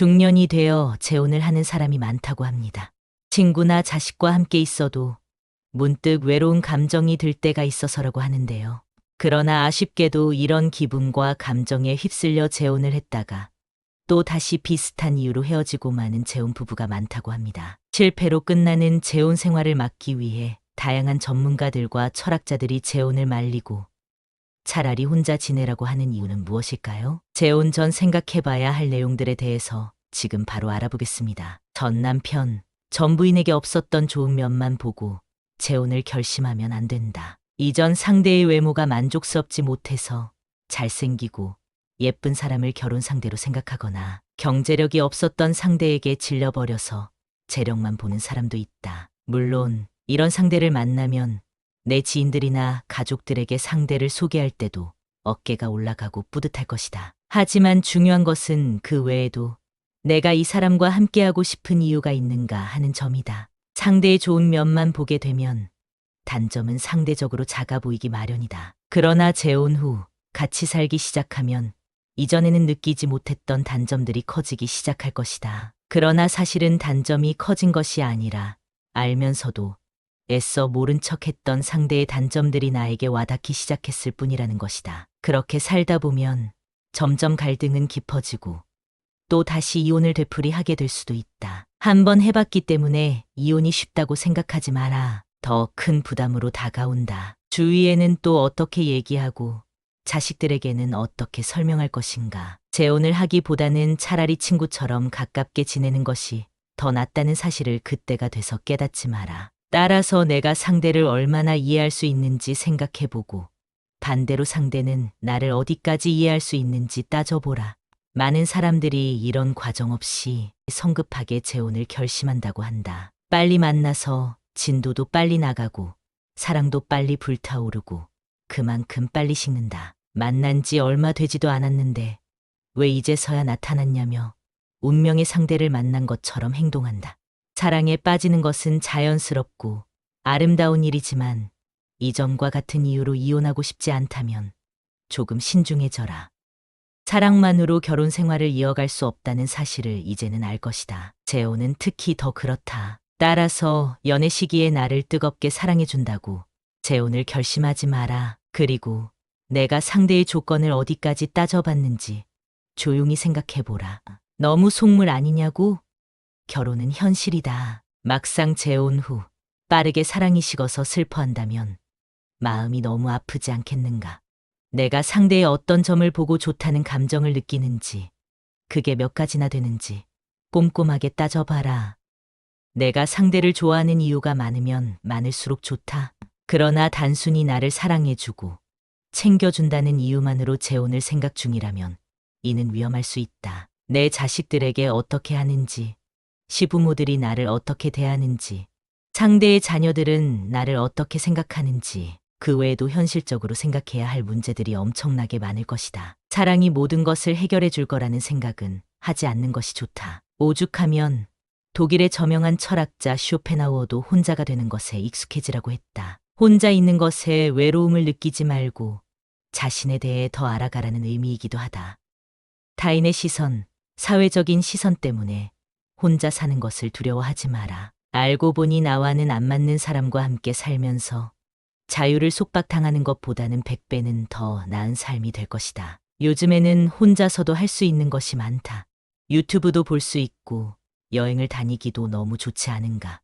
중년이 되어 재혼을 하는 사람이 많다고 합니다. 친구나 자식과 함께 있어도 문득 외로운 감정이 들 때가 있어서라고 하는데요. 그러나 아쉽게도 이런 기분과 감정에 휩쓸려 재혼을 했다가 또 다시 비슷한 이유로 헤어지고 마는 재혼 부부가 많다고 합니다. 실패로 끝나는 재혼 생활을 막기 위해 다양한 전문가들과 철학자들이 재혼을 말리고 차라리 혼자 지내라고 하는 이유는 무엇일까요? 재혼 전 생각해봐야 할 내용들에 대해서 지금 바로 알아보겠습니다. 전 남편, 전 부인에게 없었던 좋은 면만 보고 재혼을 결심하면 안 된다. 이전 상대의 외모가 만족스럽지 못해서 잘생기고 예쁜 사람을 결혼 상대로 생각하거나 경제력이 없었던 상대에게 질려버려서 재력만 보는 사람도 있다. 물론 이런 상대를 만나면 내 지인들이나 가족들에게 상대를 소개할 때도 어깨가 올라가고 뿌듯할 것이다. 하지만 중요한 것은 그 외에도 내가 이 사람과 함께하고 싶은 이유가 있는가 하는 점이다. 상대의 좋은 면만 보게 되면 단점은 상대적으로 작아 보이기 마련이다. 그러나 재혼 후 같이 살기 시작하면 이전에는 느끼지 못했던 단점들이 커지기 시작할 것이다. 그러나 사실은 단점이 커진 것이 아니라 알면서도 애써 모른 척했던 상대의 단점들이 나에게 와닿기 시작했을 뿐이라는 것이다. 그렇게 살다 보면 점점 갈등은 깊어지고 또 다시 이혼을 되풀이하게 될 수도 있다. 한번 해봤기 때문에 이혼이 쉽다고 생각하지 마라. 더 큰 부담으로 다가온다. 주위에는 또 어떻게 얘기하고 자식들에게는 어떻게 설명할 것인가. 재혼을 하기보다는 차라리 친구처럼 가깝게 지내는 것이 더 낫다는 사실을 그때가 돼서 깨닫지 마라. 따라서 내가 상대를 얼마나 이해할 수 있는지 생각해보고 반대로 상대는 나를 어디까지 이해할 수 있는지 따져보라. 많은 사람들이 이런 과정 없이 성급하게 재혼을 결심한다고 한다. 빨리 만나서 진도도 빨리 나가고 사랑도 빨리 불타오르고 그만큼 빨리 식는다. 만난 지 얼마 되지도 않았는데 왜 이제서야 나타났냐며 운명의 상대를 만난 것처럼 행동한다. 사랑에 빠지는 것은 자연스럽고 아름다운 일이지만 이전과 같은 이유로 이혼하고 싶지 않다면 조금 신중해져라. 사랑만으로 결혼 생활을 이어갈 수 없다는 사실을 이제는 알 것이다. 재혼은 특히 더 그렇다. 따라서 연애 시기에 나를 뜨겁게 사랑해준다고 재혼을 결심하지 마라. 그리고 내가 상대의 조건을 어디까지 따져봤는지 조용히 생각해보라. 너무 속물 아니냐고? 결혼은 현실이다. 막상 재혼 후 빠르게 사랑이 식어서 슬퍼한다면 마음이 너무 아프지 않겠는가? 내가 상대의 어떤 점을 보고 좋다는 감정을 느끼는지, 그게 몇 가지나 되는지 꼼꼼하게 따져봐라. 내가 상대를 좋아하는 이유가 많으면 많을수록 좋다. 그러나 단순히 나를 사랑해주고 챙겨준다는 이유만으로 재혼을 생각 중이라면 이는 위험할 수 있다. 내 자식들에게 어떻게 하는지, 시부모들이 나를 어떻게 대하는지, 상대의 자녀들은 나를 어떻게 생각하는지, 그 외에도 현실적으로 생각해야 할 문제들이 엄청나게 많을 것이다. 사랑이 모든 것을 해결해 줄 거라는 생각은 하지 않는 것이 좋다. 오죽하면 독일의 저명한 철학자 쇼펜하우어도 혼자가 되는 것에 익숙해지라고 했다. 혼자 있는 것에 외로움을 느끼지 말고 자신에 대해 더 알아가라는 의미이기도 하다. 타인의 시선, 사회적인 시선 때문에 혼자 사는 것을 두려워하지 마라. 알고 보니 나와는 안 맞는 사람과 함께 살면서 자유를 속박당하는 것보다는 100배는 더 나은 삶이 될 것이다. 요즘에는 혼자서도 할 수 있는 것이 많다. 유튜브도 볼 수 있고 여행을 다니기도 너무 좋지 않은가.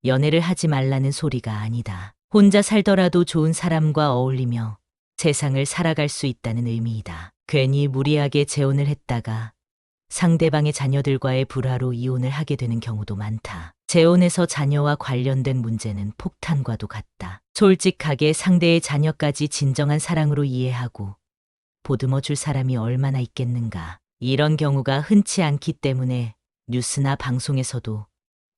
연애를 하지 말라는 소리가 아니다. 혼자 살더라도 좋은 사람과 어울리며 세상을 살아갈 수 있다는 의미이다. 괜히 무리하게 재혼을 했다가 상대방의 자녀들과의 불화로 이혼을 하게 되는 경우도 많다. 재혼에서 자녀와 관련된 문제는 폭탄과도 같다. 솔직하게 상대의 자녀까지 진정한 사랑으로 이해하고 보듬어 줄 사람이 얼마나 있겠는가. 이런 경우가 흔치 않기 때문에 뉴스나 방송에서도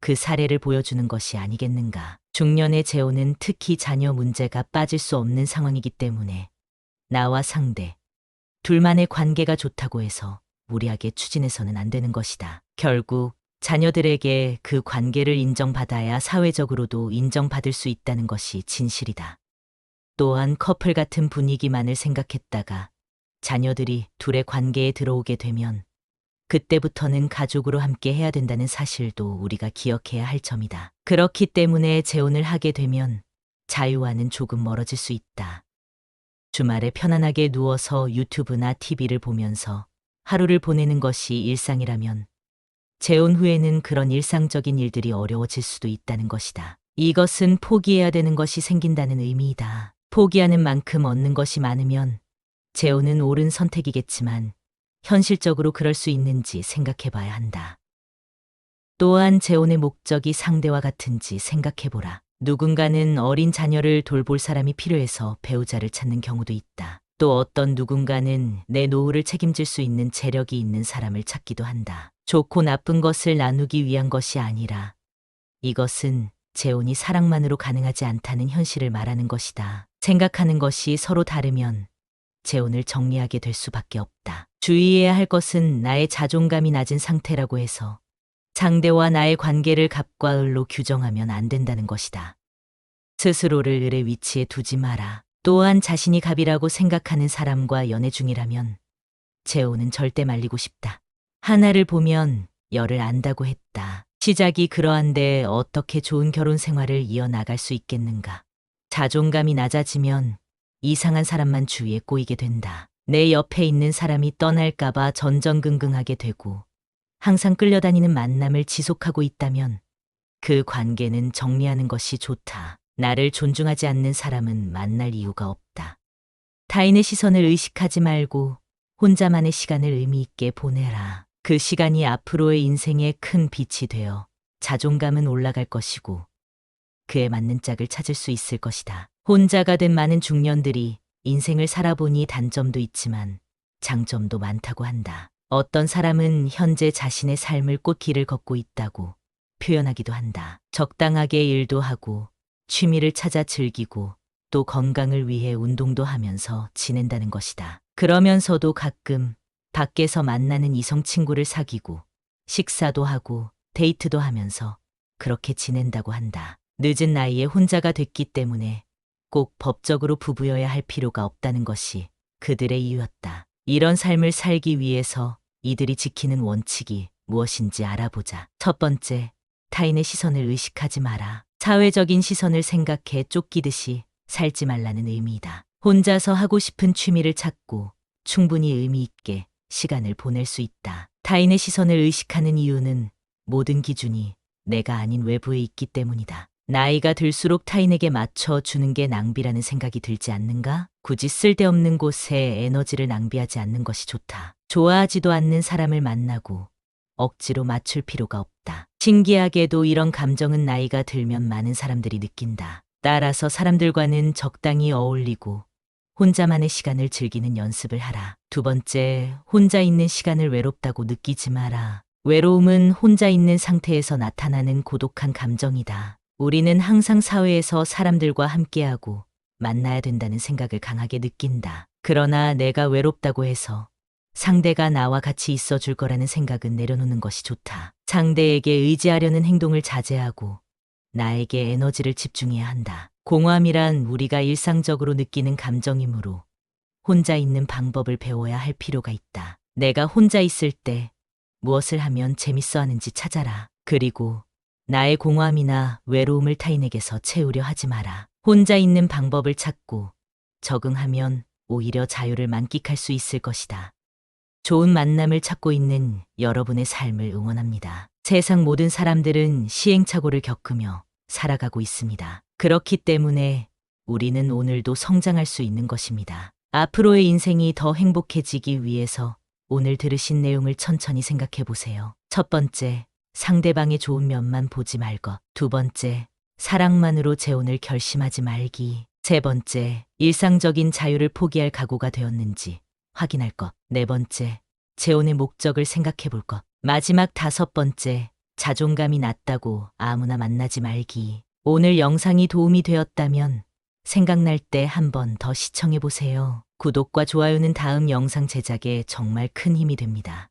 그 사례를 보여주는 것이 아니겠는가. 중년의 재혼은 특히 자녀 문제가 빠질 수 없는 상황이기 때문에 나와 상대, 둘만의 관계가 좋다고 해서 무리하게 추진해서는 안 되는 것이다. 결국 자녀들에게 그 관계를 인정받아야 사회적으로도 인정받을 수 있다는 것이 진실이다. 또한 커플 같은 분위기만을 생각했다가 자녀들이 둘의 관계에 들어오게 되면 그때부터는 가족으로 함께 해야 된다는 사실도 우리가 기억해야 할 점이다. 그렇기 때문에 재혼을 하게 되면 자유와는 조금 멀어질 수 있다. 주말에 편안하게 누워서 유튜브나 TV를 보면서 하루를 보내는 것이 일상이라면 재혼 후에는 그런 일상적인 일들이 어려워질 수도 있다는 것이다. 이것은 포기해야 되는 것이 생긴다는 의미이다. 포기하는 만큼 얻는 것이 많으면 재혼은 옳은 선택이겠지만 현실적으로 그럴 수 있는지 생각해 봐야 한다. 또한 재혼의 목적이 상대와 같은지 생각해 보라. 누군가는 어린 자녀를 돌볼 사람이 필요해서 배우자를 찾는 경우도 있다. 또 어떤 누군가는 내 노후를 책임질 수 있는 재력이 있는 사람을 찾기도 한다. 좋고 나쁜 것을 나누기 위한 것이 아니라 이것은 재혼이 사랑만으로 가능하지 않다는 현실을 말하는 것이다. 생각하는 것이 서로 다르면 재혼을 정리하게 될 수밖에 없다. 주의해야 할 것은 나의 자존감이 낮은 상태라고 해서 상대와 나의 관계를 갑과 을로 규정하면 안 된다는 것이다. 스스로를 을의 위치에 두지 마라. 또한 자신이 갑이라고 생각하는 사람과 연애 중이라면 재혼은 절대 말리고 싶다. 하나를 보면 열을 안다고 했다. 시작이 그러한데 어떻게 좋은 결혼 생활을 이어나갈 수 있겠는가. 자존감이 낮아지면 이상한 사람만 주위에 꼬이게 된다. 내 옆에 있는 사람이 떠날까봐 전전긍긍하게 되고 항상 끌려다니는 만남을 지속하고 있다면 그 관계는 정리하는 것이 좋다. 나를 존중하지 않는 사람은 만날 이유가 없다. 타인의 시선을 의식하지 말고 혼자만의 시간을 의미 있게 보내라. 그 시간이 앞으로의 인생에 큰 빛이 되어 자존감은 올라갈 것이고 그에 맞는 짝을 찾을 수 있을 것이다. 혼자가 된 많은 중년들이 인생을 살아보니 단점도 있지만 장점도 많다고 한다. 어떤 사람은 현재 자신의 삶을 꽃길을 걷고 있다고 표현하기도 한다. 적당하게 일도 하고 취미를 찾아 즐기고 또 건강을 위해 운동도 하면서 지낸다는 것이다. 그러면서도 가끔 밖에서 만나는 이성 친구를 사귀고 식사도 하고 데이트도 하면서 그렇게 지낸다고 한다. 늦은 나이에 혼자가 됐기 때문에 꼭 법적으로 부부여야 할 필요가 없다는 것이 그들의 이유였다. 이런 삶을 살기 위해서 이들이 지키는 원칙이 무엇인지 알아보자. 첫 번째, 타인의 시선을 의식하지 마라. 사회적인 시선을 생각해 쫓기듯이 살지 말라는 의미이다. 혼자서 하고 싶은 취미를 찾고 충분히 의미 있게 시간을 보낼 수 있다. 타인의 시선을 의식하는 이유는 모든 기준이 내가 아닌 외부에 있기 때문이다. 나이가 들수록 타인에게 맞춰주는 게 낭비라는 생각이 들지 않는가? 굳이 쓸데없는 곳에 에너지를 낭비하지 않는 것이 좋다. 좋아하지도 않는 사람을 만나고 억지로 맞출 필요가 없다. 신기하게도 이런 감정은 나이가 들면 많은 사람들이 느낀다. 따라서 사람들과는 적당히 어울리고 혼자만의 시간을 즐기는 연습을 하라. 두 번째, 혼자 있는 시간을 외롭다고 느끼지 마라. 외로움은 혼자 있는 상태에서 나타나는 고독한 감정이다. 우리는 항상 사회에서 사람들과 함께하고 만나야 된다는 생각을 강하게 느낀다. 그러나 내가 외롭다고 해서 상대가 나와 같이 있어 줄 거라는 생각은 내려놓는 것이 좋다. 상대에게 의지하려는 행동을 자제하고 나에게 에너지를 집중해야 한다. 공허함이란 우리가 일상적으로 느끼는 감정이므로 혼자 있는 방법을 배워야 할 필요가 있다. 내가 혼자 있을 때 무엇을 하면 재밌어 하는지 찾아라. 그리고 나의 공허함이나 외로움을 타인에게서 채우려 하지 마라. 혼자 있는 방법을 찾고 적응하면 오히려 자유를 만끽할 수 있을 것이다. 좋은 만남을 찾고 있는 여러분의 삶을 응원합니다. 세상 모든 사람들은 시행착오를 겪으며 살아가고 있습니다. 그렇기 때문에 우리는 오늘도 성장할 수 있는 것입니다. 앞으로의 인생이 더 행복해지기 위해서 오늘 들으신 내용을 천천히 생각해 보세요. 첫 번째, 상대방의 좋은 면만 보지 말 것. 두 번째, 사랑만으로 재혼을 결심하지 말기. 세 번째, 일상적인 자유를 포기할 각오가 되었는지 확인할 것. 네 번째, 재혼의 목적을 생각해 볼 것. 마지막 다섯 번째, 자존감이 낮다고 아무나 만나지 말기. 오늘 영상이 도움이 되었다면 생각날 때 한 번 더 시청해 보세요. 구독과 좋아요는 다음 영상 제작에 정말 큰 힘이 됩니다.